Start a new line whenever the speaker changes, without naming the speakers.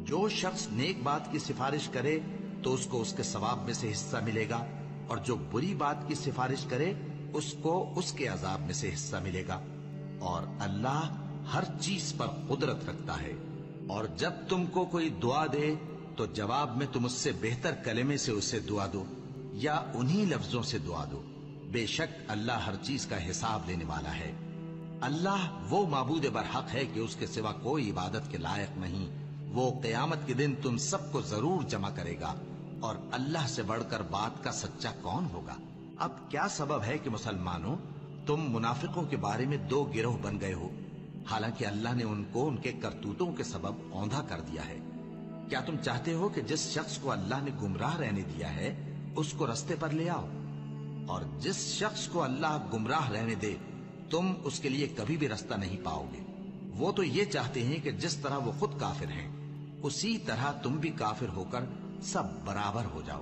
جو شخص نیک بات کی سفارش کرے تو اس کو اس کے ثواب میں سے حصہ ملے گا، اور جو بری بات کی سفارش کرے اس کو اس کے عذاب میں سے حصہ ملے گا، اور اللہ ہر چیز پر قدرت رکھتا ہے۔ اور جب تم کو کوئی دعا دے تو جواب میں تم اس سے بہتر کلمے سے اسے دعا دو یا انہی لفظوں سے دعا دو، بے شک اللہ ہر چیز کا حساب لینے والا ہے۔ اللہ وہ معبود برحق ہے کہ اس کے سوا کوئی عبادت کے لائق نہیں۔ وہ قیامت کے دن تم سب کو ضرور جمع کرے گا، اور اللہ سے بڑھ کر بات کا سچا کون ہوگا؟ اب کیا سبب ہے کہ مسلمانوں تم منافقوں کے بارے میں دو گروہ بن گئے ہو، حالانکہ اللہ نے ان کو ان کے کرتوتوں کے سبب اوندھا کر دیا ہے؟ کیا تم چاہتے ہو کہ جس شخص کو اللہ نے گمراہ رہنے دیا ہے اس کو رستے پر لے آؤ، اور جس شخص کو اللہ گمراہ رہنے دے تم اس کے لیے کبھی بھی رستہ نہیں پاؤ گے؟ وہ تو یہ چاہتے ہیں کہ جس طرح وہ خود کافر ہیں اسی طرح تم بھی کافر ہو کر سب برابر ہو جاؤ۔